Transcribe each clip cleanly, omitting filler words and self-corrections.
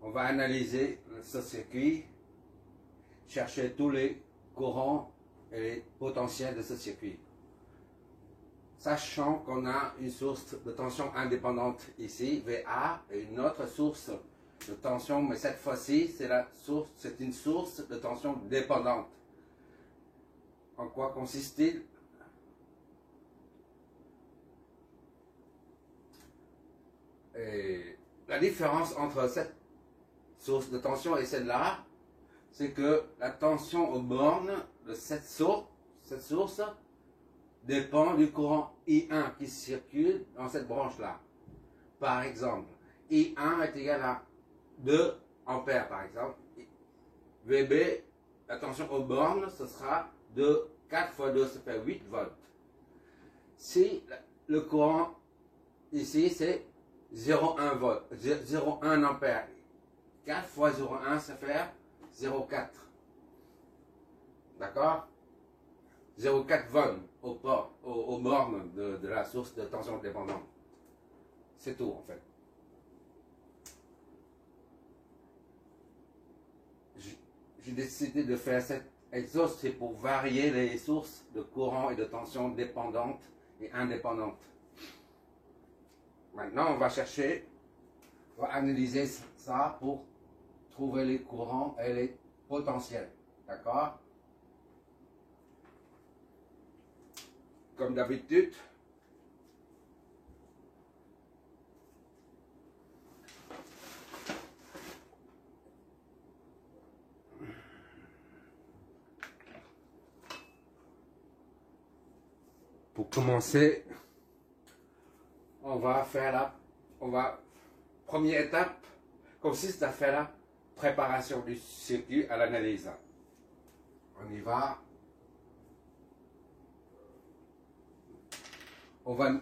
On va analyser ce circuit, chercher tous les courants et les potentiels de ce circuit. Sachant qu'on a une source de tension indépendante ici, VA, et une autre source de tension, mais cette fois-ci, c'est une source de tension dépendante. En quoi consiste-t-il? Et la différence entre cette source de tension et celle-là, c'est que la tension aux bornes de cette source dépend du courant I1 qui circule dans cette branche-là. Par exemple, I1 est égal à 2 ampères, par exemple. VB, la tension aux bornes, ce sera 4 fois 2, ça fait 8 volts. Si le courant ici, c'est 0,1 volt, 0,1 ampère. 4 fois 0,1, ça fait 0,4. D'accord? 0,4 volts aux bornes de la source de tension dépendante. C'est tout en fait. J'ai décidé de faire cet exhaust, c'est pour varier les sources de courant et de tension dépendantes et indépendantes. Maintenant, on va analyser ça pour trouver les courants et les potentiels. D'accord? Comme d'habitude, pour commencer, première étape consiste à faire la préparation du circuit à l'analyse. On y va. On va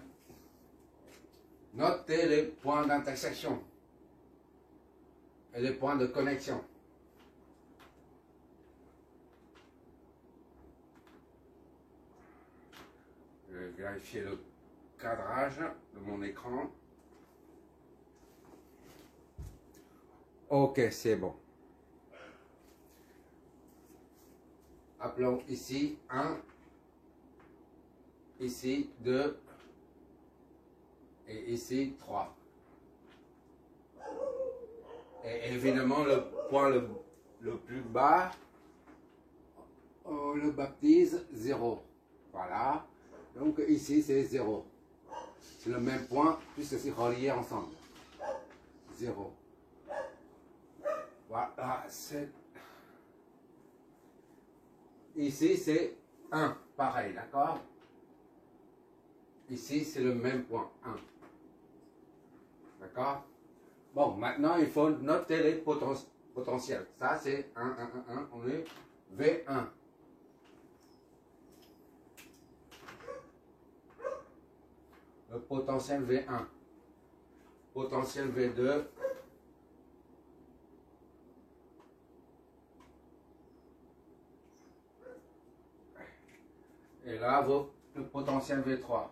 noter les points d'intersection et les points de connexion. Je vais vérifier le cadrage de mon écran. Ok, c'est bon. Appelons ici 1, ici 2 et ici 3. Et évidemment, le point le plus bas, on le baptise 0. Voilà. Donc ici, c'est 0. C'est le même point, puisque c'est relié ensemble. 0. Voilà, ici, c'est 1. Pareil, d'accord? Ici, c'est le même point, 1. D'accord? Bon, maintenant, il faut noter les potentiels. Ça, c'est 1, 1, 1, 1. On est V1. Le potentiel V1. Potentiel V2. Et là, le potentiel V3.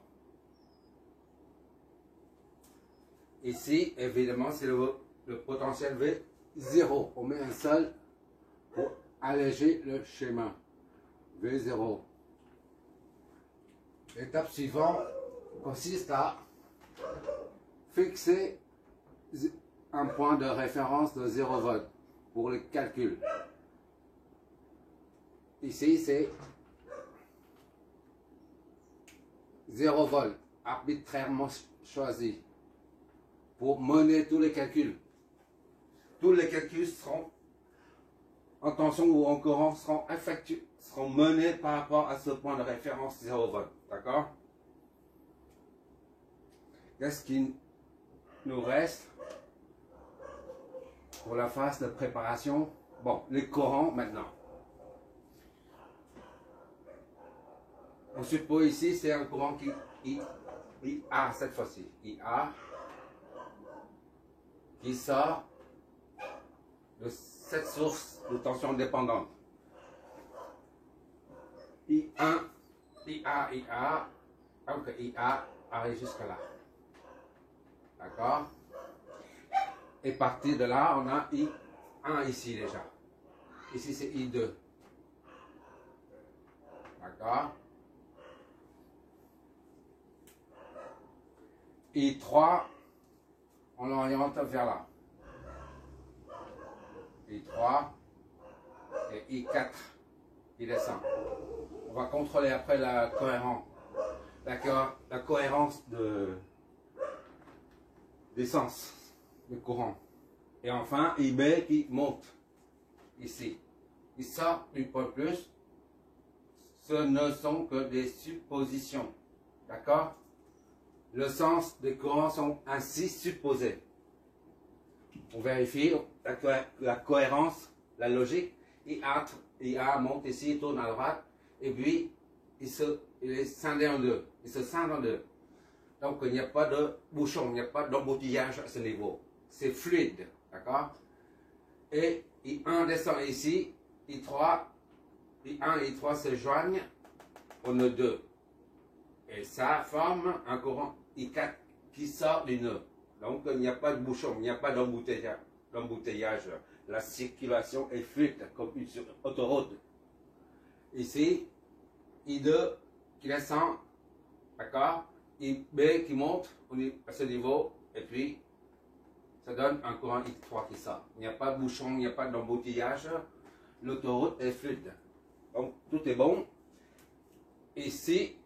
Ici, évidemment, c'est le potentiel V0. On met un seul pour alléger le schéma. V0. L'étape suivante consiste à fixer un point de référence de 0 volt pour le calcul. Ici, c'est 0 volt, arbitrairement choisi, pour mener tous les calculs. Tous les calculs seront en tension ou en courant, seront menés par rapport à ce point de référence 0 volt. D'accord? Qu'est-ce qui nous reste pour la phase de préparation? Bon, les courants maintenant. On suppose ici, c'est un courant IA cette fois-ci. IA qui sort de cette source de tension dépendante. I1, IA, donc IA arrive jusque là. D'accord? Et partir de là, on a I1 ici déjà. Ici, c'est I2. D'accord? I3, on l'oriente vers là. I3 et I4, il descend. On va contrôler après la cohérence. La cohérence des sens, de courant. Et enfin, IB qui monte ici. Et ça, une fois de plus, ce ne sont que des suppositions. D'accord? Le sens des courants sont ainsi supposés. On vérifie la cohérence, la logique. IA monte ici, il tourne à droite, et puis il est scindé en deux. Il se scinde en deux. Donc il n'y a pas de bouchon, il n'y a pas d'embouteillage à ce niveau. C'est fluide, d'accord? Et I1 descend ici, I1 et I3 se joignent au nœud 2. Et ça forme un courant I4 qui sort du nœud. Donc il n'y a pas de bouchon, il n'y a pas d'embouteillage. La circulation est fluide comme une autoroute. Ici, I2 qui descend, d'accord? IB qui monte à ce niveau, et puis ça donne un courant I3 qui sort. Il n'y a pas de bouchon, il n'y a pas d'embouteillage. L'autoroute est fluide. Donc tout est bon. Ici,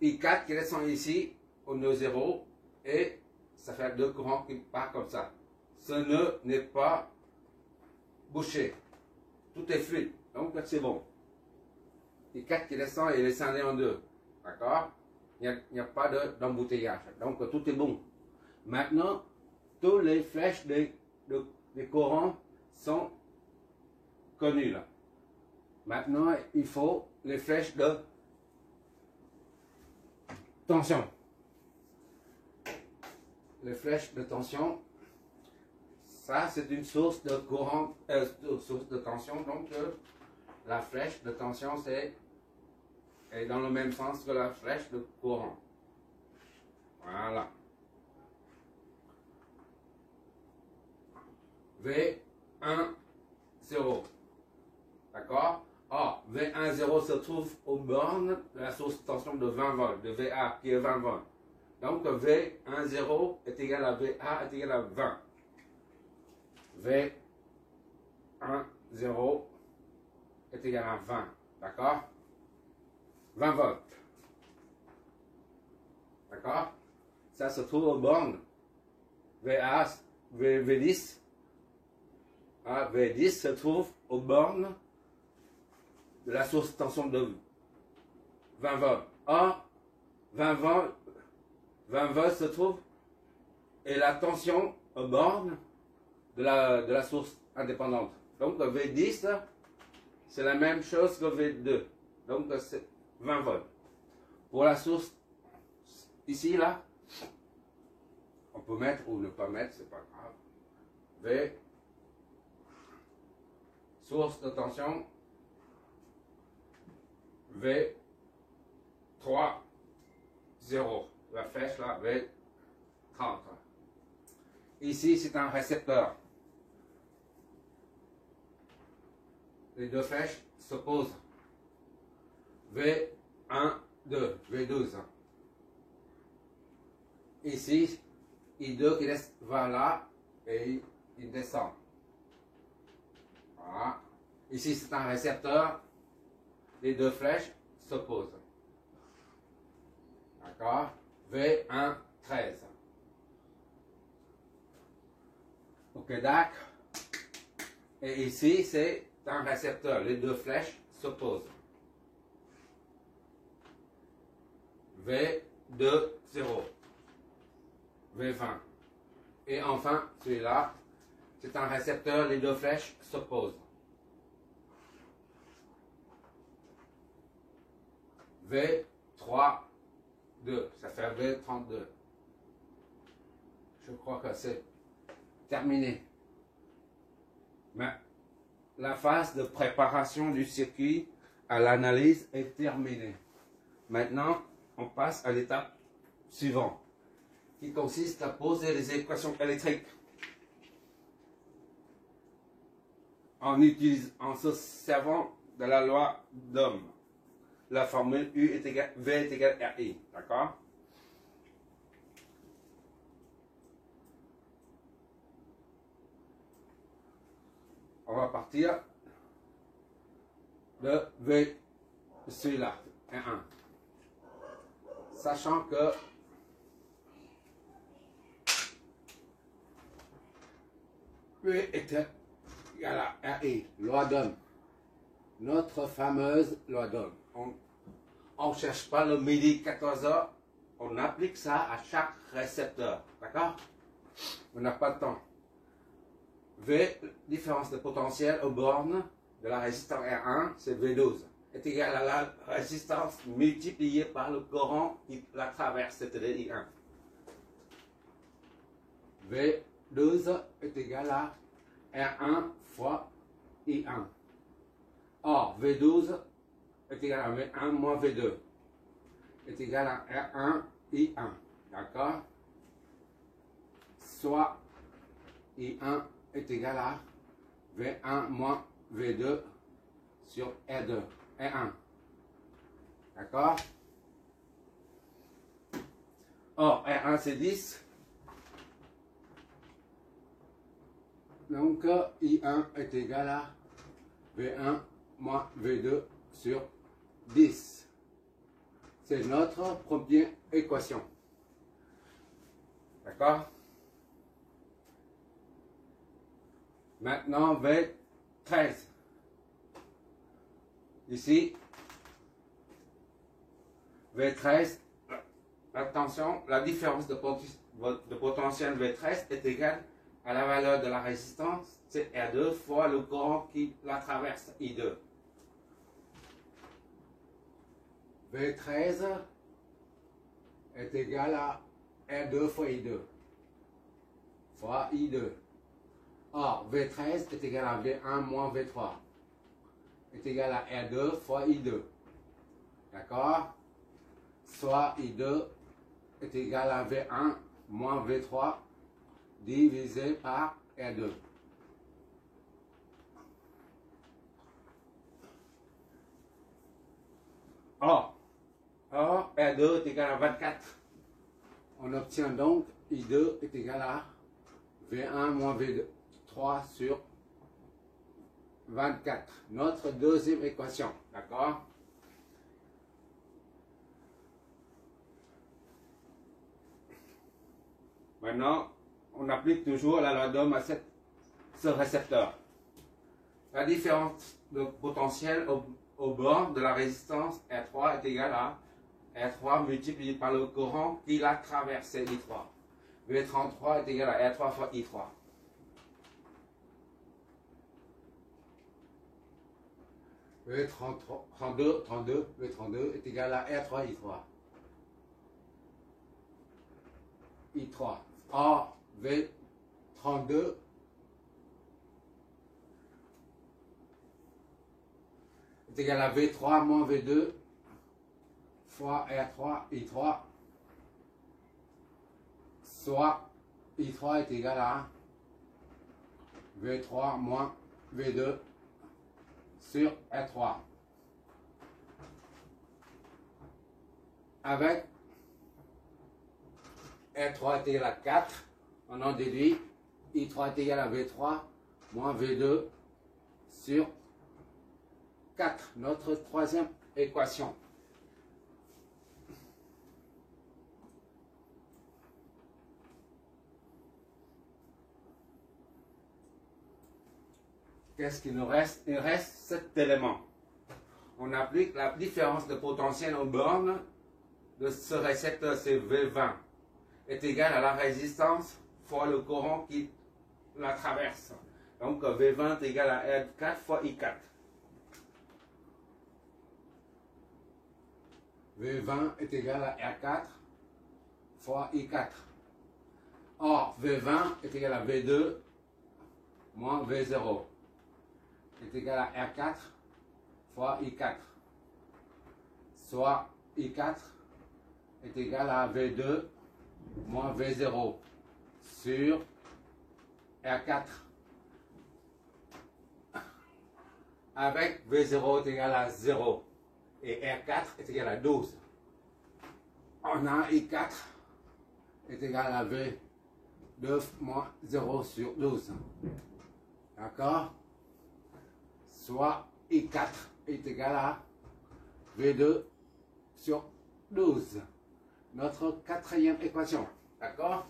I4 qui descend ici au nœud 0 et ça fait deux courants qui partent comme ça. Ce nœud n'est pas bouché. Tout est fluide. Donc c'est bon. I4 qui descend et il est scindé en deux. D'accord? Il n'y a pas d'embouteillage. Donc tout est bon. Maintenant, toutes les flèches des courants sont connues là. Maintenant, il faut les flèches de tension. Les flèches de tension, ça c'est une source de courant, source de tension. Donc la flèche de tension est dans le même sens que la flèche de courant. Voilà. V1, 0. D'accord? Or, V1, 0 se trouve aux bornes de la source de tension de 20 volts, de VA qui est 20 volts. Donc V1, 0 est égal à VA est égal à 20. V1, 0 est égal à 20. D'accord? 20 volts. D'accord? Ça se trouve aux bornes. V10. V10 se trouve aux bornes de la source de tension de 20 volts. Or, 20 volts se trouve et la tension aux bornes de la source indépendante. Donc V10, c'est la même chose que V2. Donc c'est 20 volts. Pour la source ici, là, on peut mettre ou ne pas mettre, c'est pas grave. V, source de tension, V3, 0. La flèche là, V30. Ici, c'est un récepteur. Les deux flèches s'opposent. V1, 2, V12. Ici, I2 qui va là et il descend. Voilà. Ici, c'est un récepteur. Les deux flèches s'opposent. D'accord? V1, 13. OK, d'accord. Et ici, c'est un récepteur. Les deux flèches s'opposent. V2, 0. V20. Et enfin, celui-là, c'est un récepteur. Les deux flèches s'opposent. V3, 2. Ça fait V32. Je crois que c'est terminé. Mais la phase de préparation du circuit à l'analyse est terminée. Maintenant, on passe à l'étape suivante, qui consiste à poser les équations électriques en se servant de la loi d'Ohm. La formule V est égale à RI. D'accord? On va partir de V, celui-là, 1. Sachant que V est égal à RI, loi d'Ohm. Notre fameuse loi d'Ohm. On ne cherche pas le midi 14h, on applique ça à chaque récepteur. D'accord? On n'a pas de temps. V, différence de potentiel aux bornes de la résistance R1, c'est V12, est égal à la résistance multipliée par le courant qui la traverse, c'est-à-dire I1. V12 est égal à R1 fois I1. Or, V12 est égal à V1 moins V2 est égal à R1 I1. D'accord? Soit I1 est égal à V1 moins V2 sur R2, R1. D'accord? Or, R1 c'est 10. Donc, I1 est égal à V1 moins V2 sur 10. C'est notre première équation. D'accord? Maintenant, V13. Ici, V13, attention, la différence de potentiel V13 est égale à la valeur de la résistance, c'est R2 fois le courant qui la traverse, I2. V13 est égal à R2 fois I2, fois I2. Or, V13 est égal à V1 moins V3, est égal à R2 fois I2. D'accord? Soit I2 est égal à V1 moins V3 divisé par R2. Or, R2 est égal à 24. On obtient donc I2 est égal à V1 moins V3 sur 24. Notre deuxième équation. D'accord? Maintenant, on applique toujours la loi d'Ohm à ce récepteur. La différence de potentiel au bord de la résistance R3 est égale à R3 multiplié par le courant qui l'a traversé, I3. V33 est égal à R3 fois I3. V32 est égal à R3 I3. I3. Or, V32 est égal à V3 moins V2 fois R3 I3, soit I3 est égal à V3 moins V2 sur R3. Avec R3 est égal à 4, on en déduit I3 est égal à V3 moins V2 sur 4, notre troisième équation. Qu'est-ce qu'il nous reste? Il reste cet élément. On applique la différence de potentiel aux bornes de ce récepteur, c'est V20, est égal à la résistance fois le courant qui la traverse. Donc V20 est égal à R4 fois I4. V20 est égal à R4 fois I4. Or, V20 est égal à V2 moins V0 est égal à R4 fois I4. Soit I4 est égal à V2 moins V0 sur R4 avec V0 est égal à 0 et R4 est égal à 12. On a I4 est égal à V2 moins 0 sur 12. D'accord? Soit I4 est égal à V2 sur 12. Notre quatrième équation. D'accord?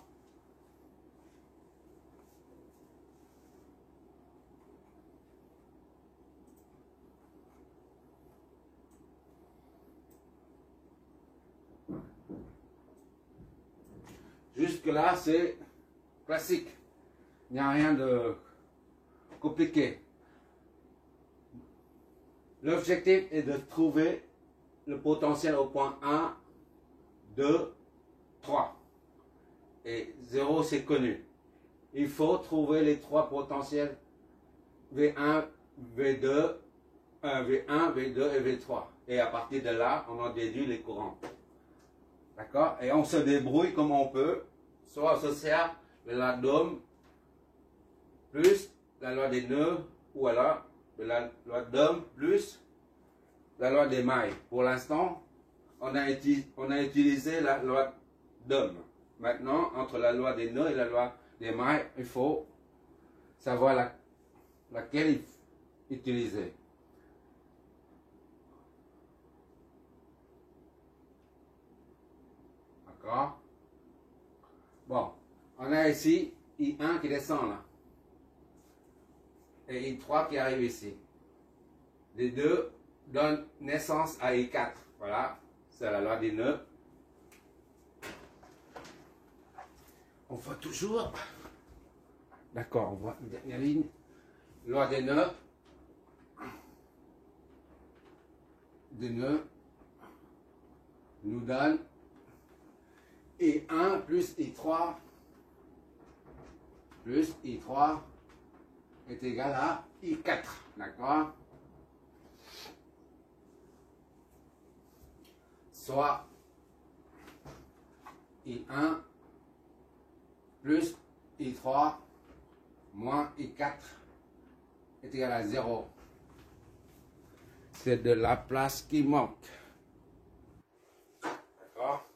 Jusque-là, c'est classique. Il n'y a rien de compliqué. L'objectif est de trouver le potentiel au point 1, 2, 3. Et 0, c'est connu. Il faut trouver les trois potentiels V1, V2, V1, V2 et V3. Et à partir de là, on en déduit les courants. D'accord? Et on se débrouille comme on peut. Soit on se sert de la dôme plus la loi des nœuds, ou alors de la loi d'Ohm plus la loi des mailles. Pour l'instant, on a utilisé la loi d'Ohm. Maintenant, entre la loi des nœuds et la loi des mailles, il faut savoir laquelle utiliser. D'accord? Bon, on a ici I1 qui descend là. Et I3 qui arrive ici. Les deux donnent naissance à I4. Voilà, c'est la loi des nœuds. On voit toujours. D'accord, on voit une dernière ligne. Loi des nœuds. Des nœuds nous donne I1 plus I3 plus I3 est égal à I4. D'accord? Soit I1 plus I3 moins I4 est égal à 0. C'est de la place qui manque. D'accord?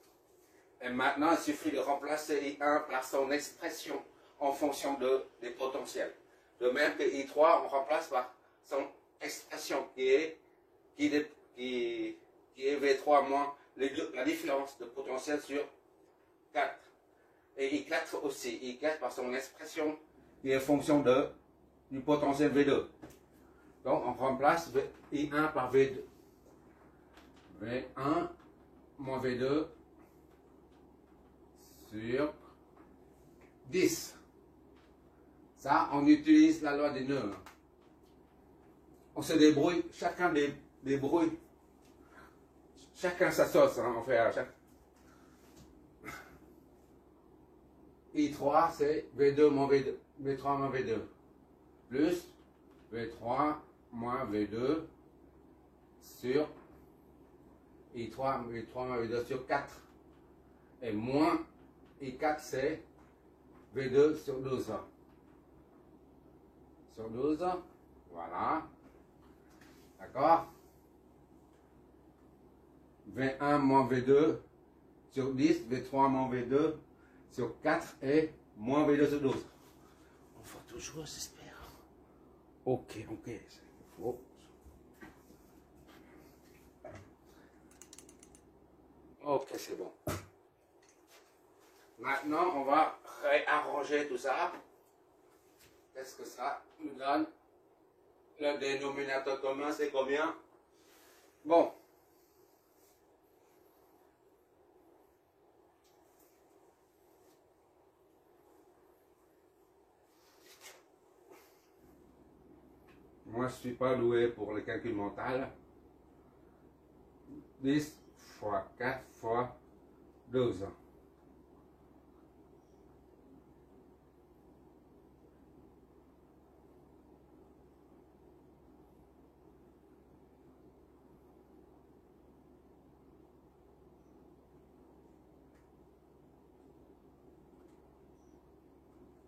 Et maintenant, il suffit de remplacer I1 par son expression en fonction des potentiels. De même que I3, on remplace par son expression qui est V3 moins la différence de potentiel sur 4. Et I4 aussi. I4 par son expression qui est fonction du potentiel V2. Donc on remplace I1 par V2. V1 moins V2 sur 10. Ça, on utilise la loi des nœuds. On se débrouille, chacun débrouille. Chacun sa sauce, hein, on fait à chaque. I3, c'est V2 moins V2, V3 moins V2, plus V3 moins V2 sur I3, V3 moins V2 sur 4. Et moins I4, c'est V2 sur 12. Sur 12, voilà. D'accord? V1 moins V2 sur 10, V3 moins V2 sur 4 et moins V2 sur 12. On voit toujours, j'espère. Ok, ok. Oh. Ok, c'est bon. Maintenant, on va réarranger tout ça. Qu'est-ce que ça nous donne? Le dénominateur commun, c'est combien? Bon. Moi, je ne suis pas doué pour le calcul mental. 10 fois 4 fois 12.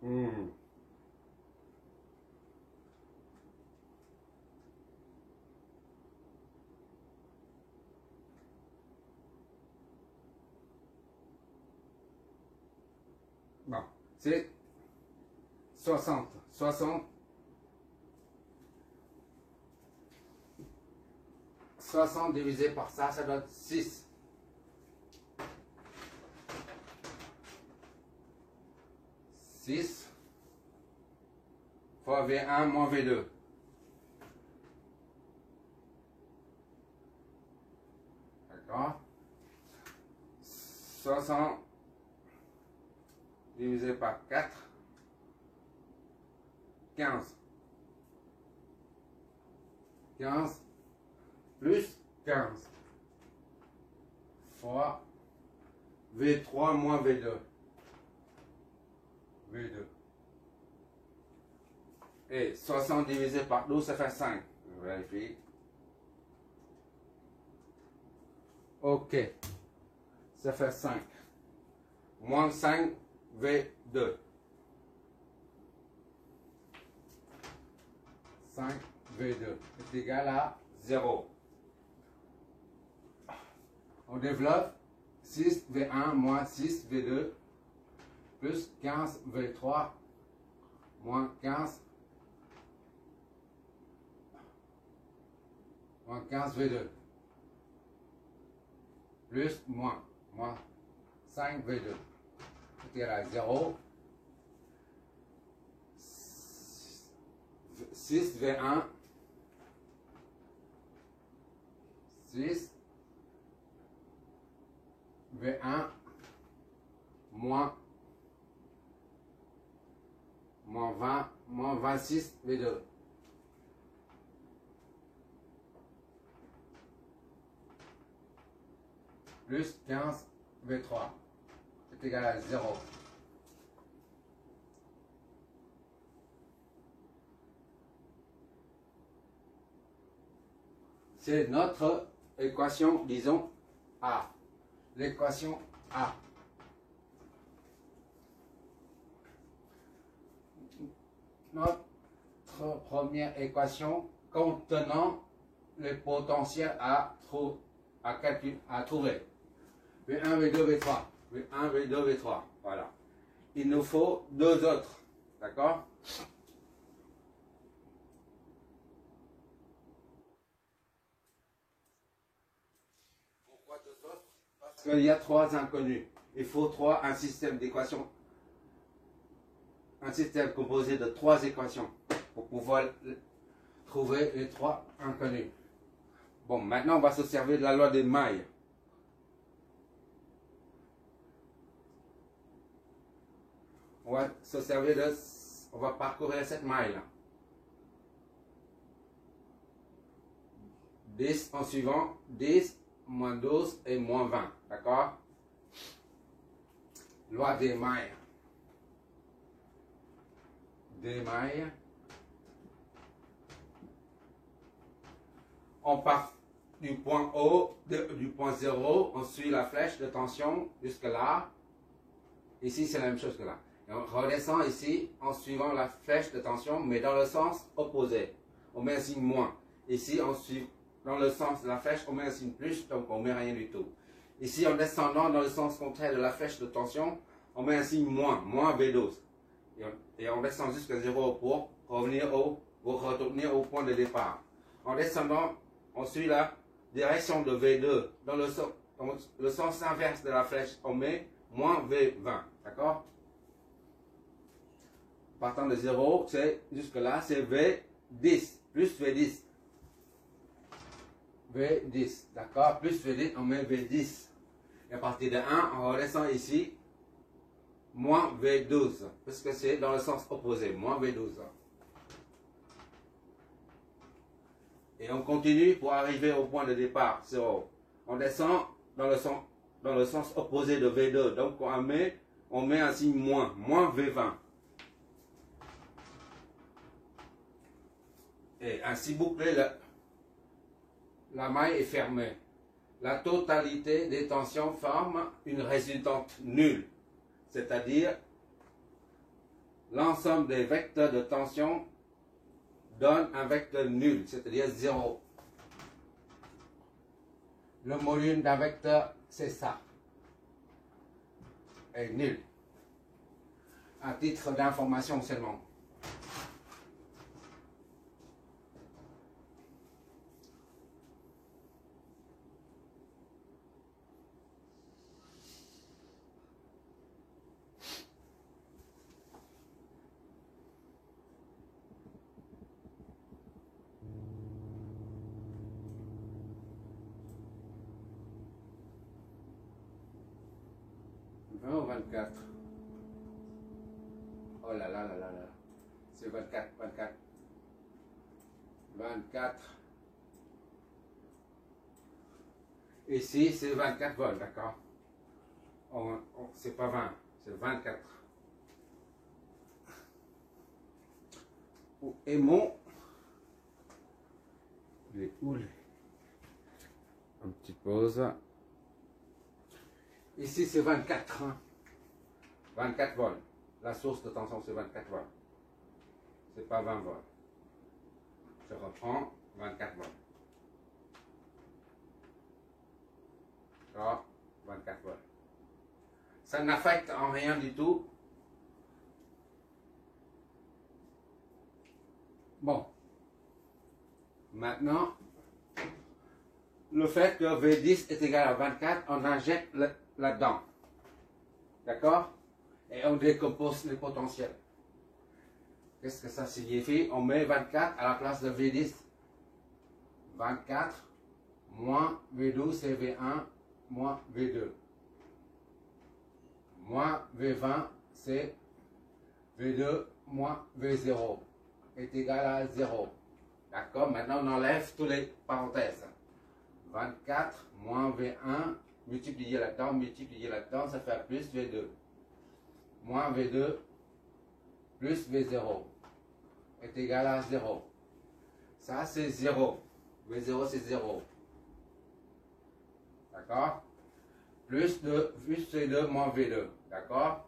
Bon, c'est 60. 60 divisé par ça, ça donne 6. 6 fois V1 moins V2. D'accord? 60 divisé par 4, 15. 15 plus 15 fois V3 moins V2. V2. Et 60 divisé par 12, ça fait 5. Je vérifie. Ok. Ça fait 5. Moins 5 V2. 5 V2 est égal à 0. On développe 6 V1 moins 6 V2 plus 15 V3 moins 15 V2 plus moins 5 V2 est égal à 0. 6 V1 6 V1 moins 20 moins 26 V2 plus 15 V3 est égal à 0. C'est notre équation, disons, A. L'équation A. Notre première équation contenant les potentiels à trouver. V1, V2, V3. V1, V2, V3. Voilà. Il nous faut deux autres. D'accord? Pourquoi deux autres? Parce qu'il y a trois inconnus. Il faut un système d'équations. Un système composé de trois équations pour pouvoir trouver les trois inconnus. Bon, maintenant on va se servir de la loi des mailles. On va se servir on va parcourir cette maille-là. 10 en suivant, 10, moins 12 et moins 20. D'accord? Loi des mailles. Des mailles. On part du point O, du point 0, on suit la flèche de tension jusque là. Ici, c'est la même chose que là. Et on redescend ici en suivant la flèche de tension, mais dans le sens opposé. On met un signe moins. Ici, on suit dans le sens de la flèche, on met un signe plus, donc on met rien du tout. Ici, en descendant dans le sens contraire de la flèche de tension, on met un signe moins V12. Et on descend jusqu'à 0 pour retourner au point de départ. En descendant, on suit la direction de V2 dans le sens inverse de la flèche, on met moins V20. D'accord? Partant de 0, jusque là, c'est V10, plus V10. V10, d'accord? Plus V10, on met V10. Et à partir de 1, on redescend ici, moins V12, parce que c'est dans le sens opposé, moins V12. Et on continue pour arriver au point de départ, 0. On descend dans le sens opposé de V2, donc on met un signe moins V20. Et ainsi bouclé, la maille est fermée. La totalité des tensions forme une résultante nulle, c'est-à-dire l'ensemble des vecteurs de tension donne un vecteur nul, c'est-à-dire 0. Le module d'un vecteur, c'est ça, est nul. À titre d'information seulement. Oh, 24. Oh là là là là là. C'est 24, 24. 24. Ici, c'est 24 volts, d'accord? C'est pas 20, c'est 24. Et mon... Les houles. Une petite pause. Ici, c'est 24. 24 volts. La source de tension, c'est 24 volts. C'est pas 20 volts. Je reprends 24 volts. D'accord, 24 volts. Ça n'affecte en rien du tout. Bon. Maintenant, le fait que V10 est égal à 24, on injecte là-dedans. D'accord? Et on décompose les potentiels. Qu'est-ce que ça signifie? On met 24 à la place de V10. 24 moins V12 c'est V1 moins V2. Moins V20 c'est V2 moins V0 est égal à 0. D'accord? Maintenant on enlève toutes les parenthèses. 24 moins V1 multiplié là-dedans, ça fait plus V2. Moins V2 plus V0 est égal à 0. Ça c'est 0. V0 c'est 0. D'accord? Plus V2 moins V2. D'accord?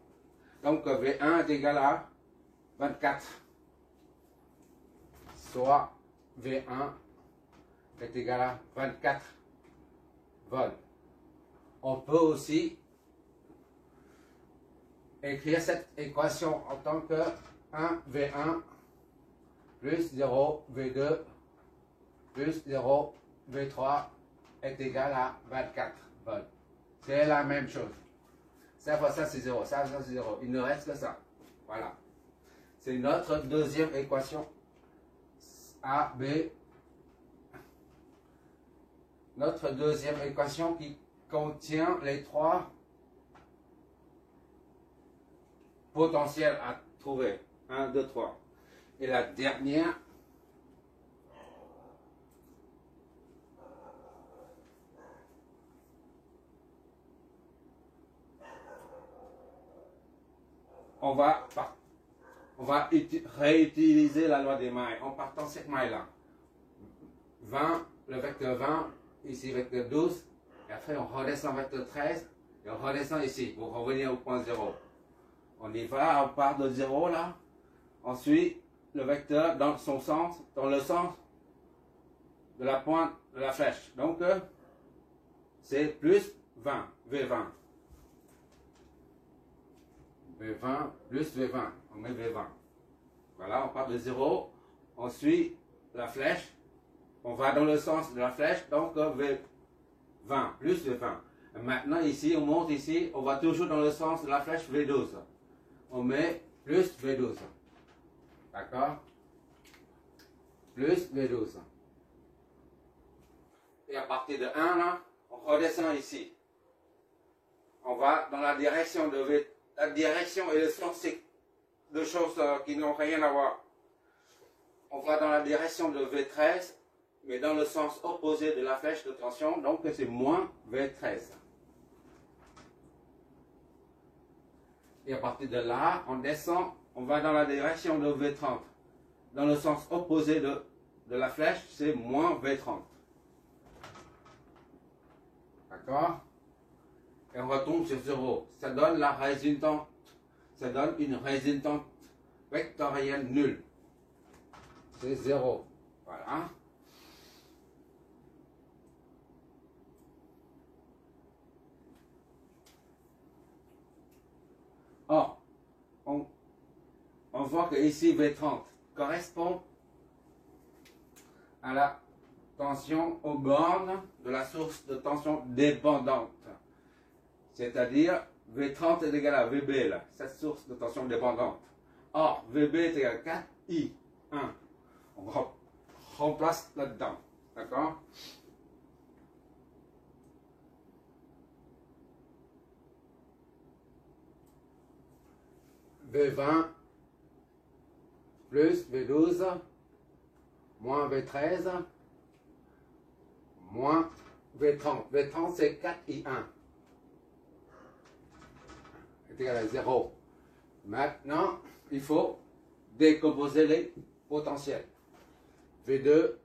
Donc V1 est égal à 24. Soit V1 est égal à 24 volts. On peut aussi écrire cette équation en tant que 1 V1 plus 0 V2 plus 0 V3 est égal à 24 volts. C'est la même chose. Ça fois ça c'est 0, ça c'est 0. Il ne reste que ça. Voilà. C'est notre deuxième équation. A, B. Notre deuxième équation qui contient les trois potentiels à trouver. 1, 2, 3. Et la dernière, on va réutiliser la loi des mailles en partant de cette maille-là. 20, le vecteur 20, ici vecteur 12, et après on redescend vecteur 13, et on redescend ici pour revenir au point 0. On y va, on part de 0 là, on suit le vecteur dans son sens, dans le sens de la pointe de la flèche. Donc c'est plus 20, V20. V20 plus V20, on met V20. Voilà, on part de 0, on suit la flèche, on va dans le sens de la flèche, donc V20 plus V20. Et maintenant ici, on monte ici, on va toujours dans le sens de la flèche V12. On met plus V12. D'accord? Plus V12. Et à partir de 1 là, on redescend ici. On va dans la direction de V. La direction et le sens, c'est deux choses qui n'ont rien à voir. On va dans la direction de V13, mais dans le sens opposé de la flèche de tension, donc c'est moins V13. Et à partir de là, on descend, on va dans la direction de V30. Dans le sens opposé de la flèche, c'est moins V30. D'accord? Et on retombe sur 0. Ça donne la résultante. Ça donne une résultante vectoriel nul. C'est 0. Voilà. Or, on voit que ici V30 correspond à la tension aux bornes de la source de tension dépendante. C'est-à-dire V30 est égal à VB, là, cette source de tension dépendante. Or, VB est égal à 4I1. On remplace là-dedans. D'accord? V20 plus V12 moins V13 moins V30. V30 c'est 4I1 est égal à 0. Maintenant, il faut décomposer les potentiels. V2,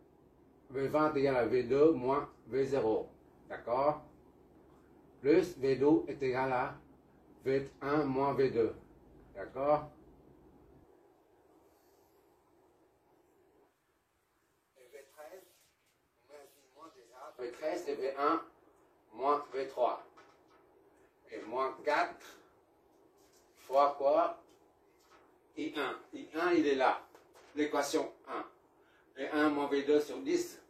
V20 est égal à V2 moins V0. D'accord? Plus V2 est égal à V1 moins V2. D'accord? Et V13, V13 c'est V1 moins V3. Et moins 4 fois quoi? I1. I1 il est là. L'équation 1. V1 moins V2 sur 10.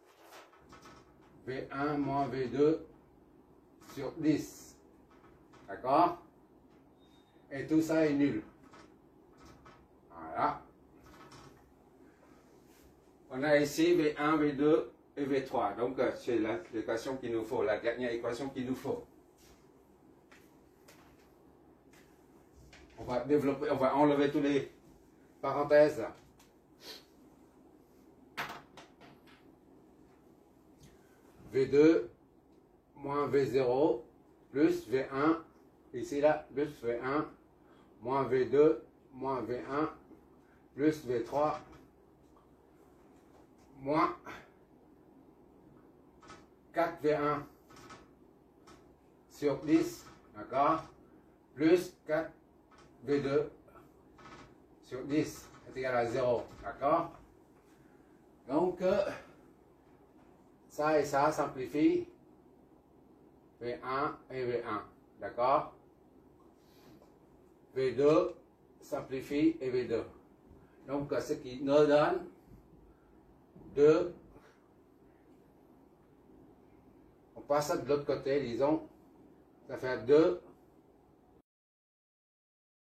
V1 moins V2 sur 10. D'accord? Et tout ça est nul. Voilà. On a ici V1, V2 et V3. Donc, c'est l'équation qu'il nous faut, la dernière équation qu'il nous faut. On va développer, on va enlever tous les parenthèses. V2 moins V0 plus V1, ici là, plus V1 moins V2 moins V1 plus V3 moins 4V1 sur 10, d'accord, plus 4V2 sur 10 est égal à 0, d'accord. Donc, ça et ça simplifie V1 et V1, d'accord. V2 simplifie et V2. Donc, ce qui nous donne 2. On passe de l'autre côté, disons, ça fait 2